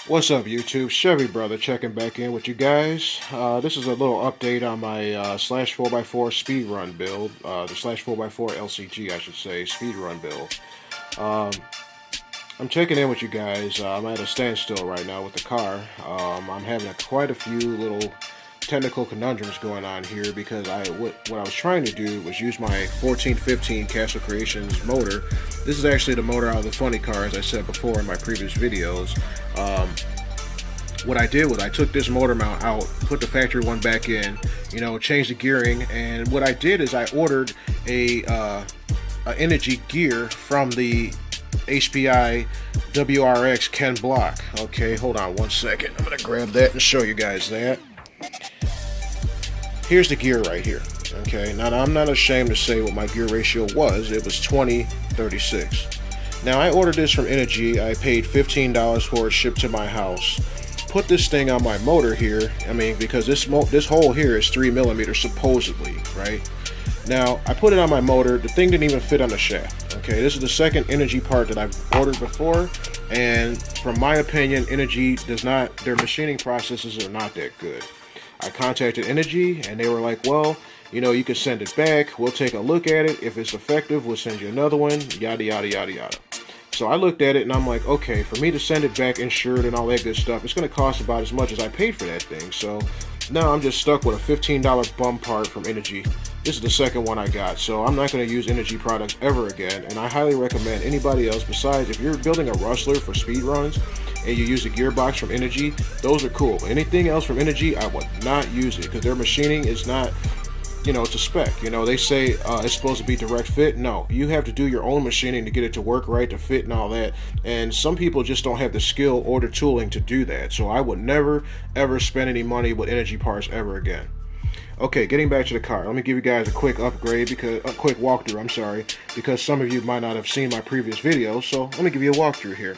What's up, YouTube? Chevy Brother checking back in with you guys. This is a little update on my slash 4x4 speed run build, the slash 4x4 LCG, I should say, speed run build. Um, I'm checking in with you guys. I'm at a standstill right now with the car. I'm having quite a few little technical conundrums going on here because what I was trying to do was use my 1415 Castle Creations motor. This is actually the motor out of the funny car, as I said before in my previous videos. Um, what I did was I took this motor mount out, put the factory one back in, changed the gearing, and what I did is I ordered a energy gear from the HPI WRX Ken Block. Okay, hold on one second. I'm gonna grab that and show you guys that. Here's the gear right here. Okay, now I'm not ashamed to say what my gear ratio was. It was 20:36. Now I ordered this from Energy. I paid $15 for it shipped to my house. Put this thing on my motor here. I mean, because this hole here is 3mm supposedly, right? Now I put it on my motor. The thing didn't even fit on the shaft. Okay, this is the second Energy part that I've ordered before, and from my opinion, Energy does not. Their machining processes are not that good. I contacted Energy and they were like, well, you can send it back. We'll take a look at it. If it's effective, we'll send you another one, yada, yada, yada, yada. So I looked at it and I'm like, okay, for me to send it back insured and all that good stuff, it's going to cost about as much as I paid for that thing. So now I'm just stuck with a $15 bum part from Energy. This is the second one I got, so I'm not going to use Energy products ever again, and I highly recommend anybody else. Besides, if you're building a rustler for speed runs and you use a gearbox from Energy, those are cool. Anything else from Energy, I would not use it because their machining is not, to spec. They say it's supposed to be direct fit. No, you have to do your own machining to get it to work right, to fit and all that. And some people just don't have the skill or the tooling to do that. So I would never, ever spend any money with Energy parts ever again. Okay, getting back to the car, let me give you guys a quick quick walkthrough, I'm sorry, because some of you might not have seen my previous videos, so let me give you a walkthrough here.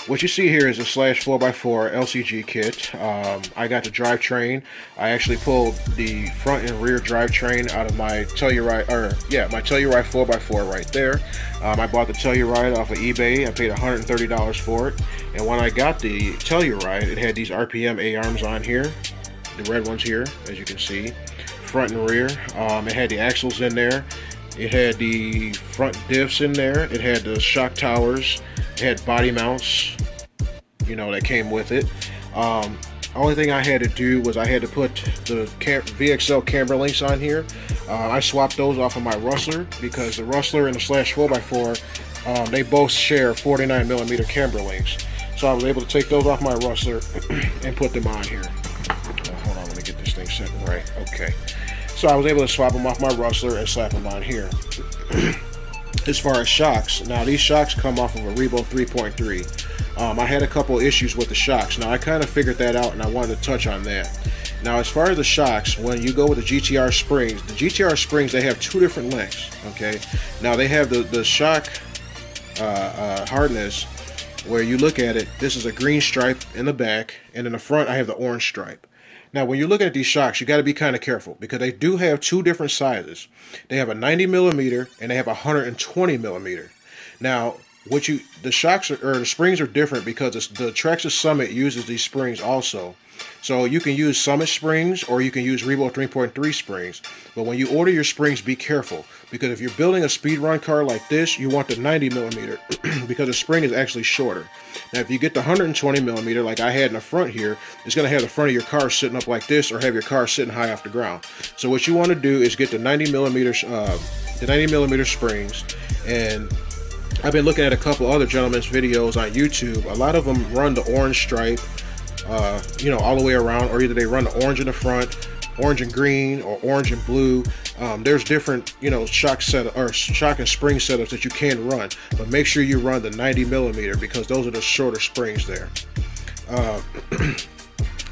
What you see here is a slash 4x4 LCG kit. I got the drivetrain. I actually pulled the front and rear drivetrain out of my Telluride, my Telluride 4x4 right there. I bought the Telluride off of eBay. I paid $130 for it, and when I got the Telluride, it had these RPM A-arms on here. The red ones here, as you can see, front and rear. It had the axles in there. It had the front diffs in there. It had the shock towers. It had body mounts, that came with it. Only thing I had to do was I had to put the VXL camber links on here. I swapped those off of my Rustler because the Rustler and the slash 4x4, they both share 49mm camber links. So I was able to take those off my Rustler and put them on here. Hold on, let me get this thing set right. Okay. So I was able to swap them off my Rustler and slap them on here. As far as shocks, now these shocks come off of a Rebo 3.3. I had a couple issues with the shocks. Now I kind of figured that out and I wanted to touch on that. Now as far as the shocks, when you go with the GTR springs, they have two different lengths. Okay. Now they have the shock hardness where you look at it, this is a green stripe in the back, and in the front I have the orange stripe. Now when you're looking at these shocks, you got to be kind of careful because they do have two different sizes. They have a 90mm and they have a 120mm. Now the shocks or the springs are different because the Traxxas Summit uses these springs also. So you can use Summit springs or you can use Rebo 3.3 springs. But when you order your springs, be careful because if you're building a speed run car like this, you want the 90mm because the spring is actually shorter. Now if you get the 120mm like I had in the front here, it's going to have the front of your car sitting up like this or have your car sitting high off the ground. So what you want to do is get the 90mm springs, and I've been looking at a couple other gentlemen's videos on YouTube. A lot of them run the orange stripe, all the way around, or either they run the orange in the front, orange and green, or orange and blue. There's different, shock and spring setups that you can run, but make sure you run the 90mm because those are the shorter springs there.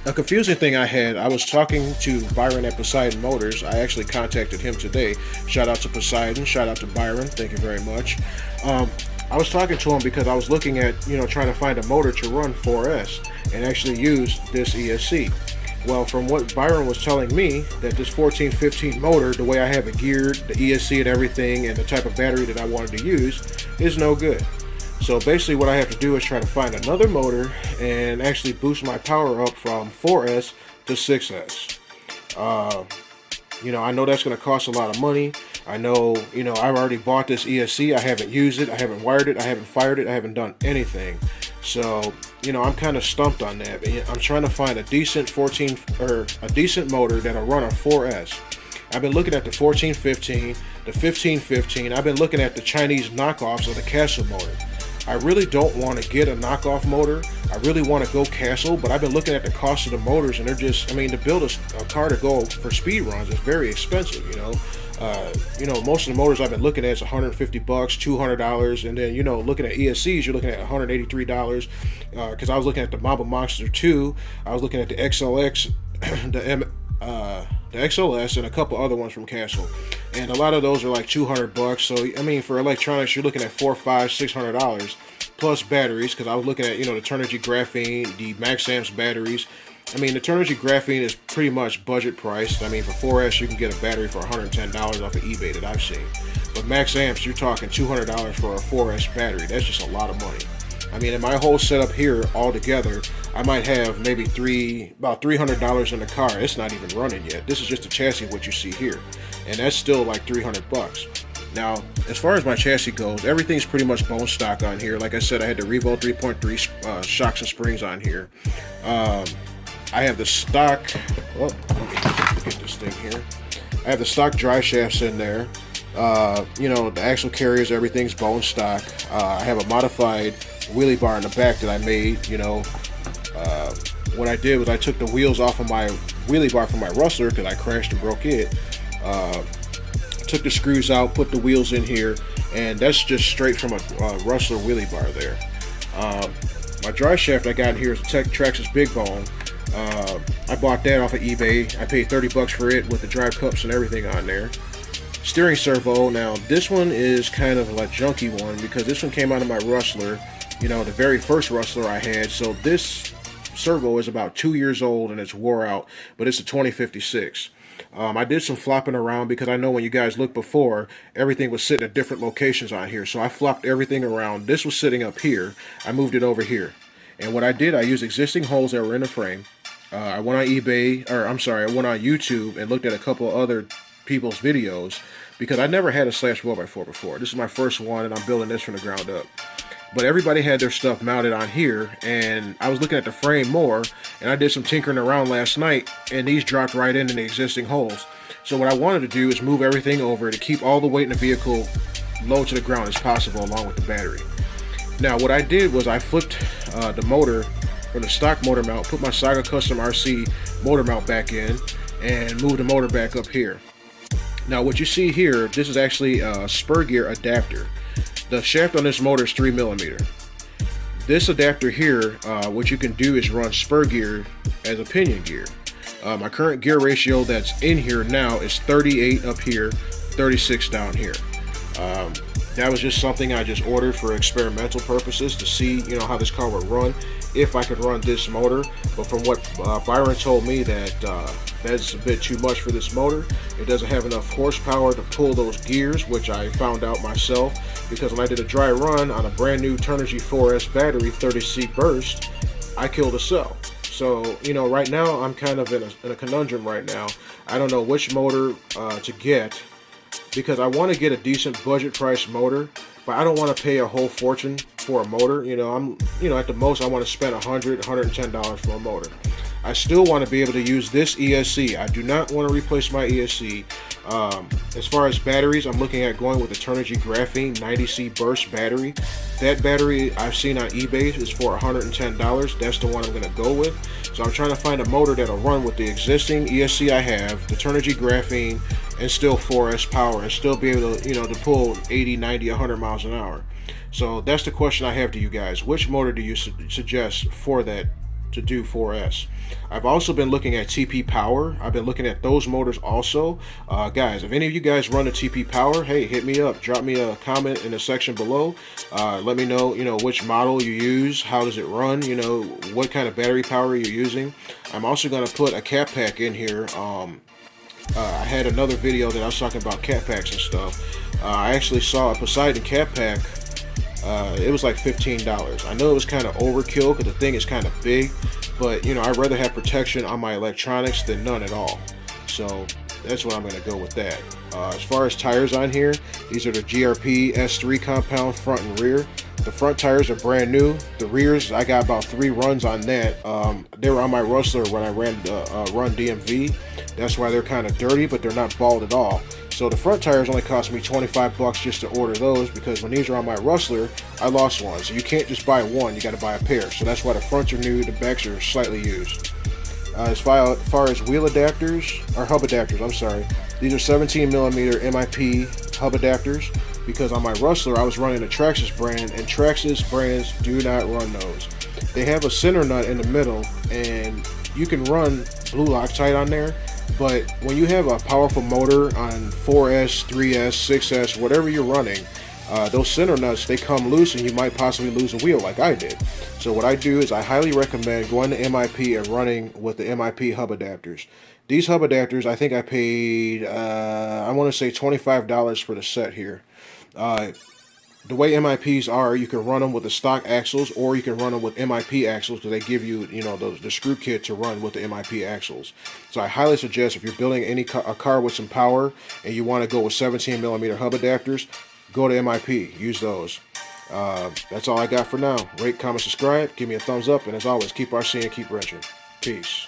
A confusing thing I had, I was talking to Byron at Poseidon Motors. I actually contacted him today. Shout out to Poseidon, shout out to Byron, thank you very much. I was talking to him because I was looking at, trying to find a motor to run 4S and actually use this ESC. Well, from what Byron was telling me, that this 1415 motor, the way I have it geared, the ESC and everything, and the type of battery that I wanted to use, is no good. So basically what I have to do is try to find another motor and actually boost my power up from 4S to 6S. I know that's going to cost a lot of money. I know, I've already bought this ESC. I haven't used it. I haven't wired it. I haven't fired it. I haven't done anything. So, I'm kind of stumped on that. I'm trying to find a decent a decent motor that'll run on 4S. I've been looking at the 1415, the 1515. I've been looking at the Chinese knockoffs of the Castle motor. I really don't want to get a knockoff motor. I really want to go Castle, but I've been looking at the cost of the motors, and they're just, to build a car to go for speed runs is very expensive, most of the motors I've been looking at is $150, $200, and then, looking at ESCs, you're looking at $183, because I was looking at the Mamba Monster 2, I was looking at the XLX, the XLS, and a couple other ones from Castle, and a lot of those are like $200. So for electronics, you're looking at $400, $500, plus batteries. Because I was looking at the Turnigy Graphene, the Max Amps batteries. The Turnigy Graphene is pretty much budget priced. For 4S, you can get a battery for $110 off of eBay that I've seen. But Max Amps, you're talking $200 for a 4S battery. That's just a lot of money. In my whole setup here all together, I might have maybe about $300 in the car. It's not even running yet. This is just the chassis, what you see here, and that's still like $300. Now, as far as my chassis goes, everything's pretty much bone stock on here. Like I said, I had the Revo 3.3 shocks and springs on here. I have the stock. Let me get this thing here. I have the stock dry shafts in there. The axle carriers, everything's bone stock. I have a modified wheelie bar in the back that I made. What I did was I took the wheels off of my wheelie bar from my Rustler because I crashed and broke it. Took the screws out, put the wheels in here, and that's just straight from a Rustler wheelie bar there. My dry shaft I got in here is a Traxxas Big Bone. I bought that off of eBay. I paid $30 for it with the drive cups and everything on there. Steering servo, now this one is kind of a junky one because this one came out of my Rustler, the very first Rustler I had. So this servo is about 2 years old and it's wore out, but it's a 2056. I did some flopping around because I know when you guys looked before, everything was sitting at different locations on here. So I flopped everything around. This was sitting up here. I moved it over here. And what I did, I used existing holes that were in the frame. I went on I went on YouTube and looked at a couple other people's videos because I never had a slash 4x4 before. This is my first one and I'm building this from the ground up. But everybody had their stuff mounted on here, and I was looking at the frame more, and I did some tinkering around last night, and these dropped right into the existing holes. So what I wanted to do is move everything over to keep all the weight in the vehicle low to the ground as possible along with the battery. Now what I did was I flipped the motor from the stock motor mount, put my Saga Custom RC motor mount back in, and moved the motor back up here. Now what you see here, this is actually a spur gear adapter. The shaft on this motor is 3mm. This adapter here, what you can do is run spur gear as a pinion gear. My current gear ratio that's in here now is 38 up here, 36 down here. That was just something I just ordered for experimental purposes to see, how this car would run if I could run this motor. But from what Byron told me, that's a bit too much for this motor. It doesn't have enough horsepower to pull those gears, which I found out myself because when I did a dry run on a brand new Turnigy 4S battery 30C burst, I killed a cell. So, right now I'm kind of in a conundrum right now. I don't know which motor to get because I want to get a decent budget price motor, but I don't want to pay a whole fortune for a motor. At the most I want to spend $100, $110 for a motor. I still want to be able to use this ESC. I do not want to replace my ESC. As far as batteries, I'm looking at going with the Turnigy Graphene 90C burst battery. That battery I've seen on eBay is for $110. That's the one I'm going to go with. So I'm trying to find a motor that'll run with the existing ESC I have, the Turnigy Graphene, and still 4S power, and still be able to, to pull 80, 90, 100 miles an hour. So that's the question I have to you guys. Which motor do you suggest for that to do 4S? I've also been looking at TP Power. I've been looking at those motors also. Guys, if any of you guys run a TP Power, hey, hit me up. Drop me a comment in the section below. Let me know, which model you use, how does it run, what kind of battery power you're using. I'm also going to put a cat pack in here. I had another video that I was talking about cat packs and stuff. I actually saw a Poseidon cat pack It was like $15. I know it was kind of overkill because the thing is kind of big, but I'd rather have protection on my electronics than none at all. So that's what I'm going to go with that. As far as tires on here, these are the GRP S3 compound front and rear. The front tires are brand new. The rears, I got about 3 runs on that. They were on my Rustler when I ran the Run DMV. That's why they're kind of dirty, but they're not bald at all. So the front tires only cost me $25 just to order those, because when these are on my Rustler, I lost one. So you can't just buy one, you got to buy a pair. So that's why the fronts are new, the backs are slightly used. As far as wheel adapters, or hub adapters, I'm sorry. These are 17mm MIP hub adapters, because on my Rustler I was running a Traxxas brand, and Traxxas brands do not run those. They have a center nut in the middle, and you can run blue Loctite on there, but when you have a powerful motor on 4S, 3S, 6S, whatever you're running, those center nuts, they come loose and you might possibly lose a wheel like I did. So what I do is I highly recommend going to MIP and running with the MIP hub adapters. These hub adapters, I think I paid, I want to say $25 for the set here. The way MIPs are, you can run them with the stock axles, or you can run them with MIP axles, because they give you, the screw kit to run with the MIP axles. So I highly suggest, if you're building a car with some power and you want to go with 17mm hub adapters, go to MIP, use those. That's all I got for now. Rate, comment, subscribe, give me a thumbs up, and as always, keep RC and keep wrenching. Peace.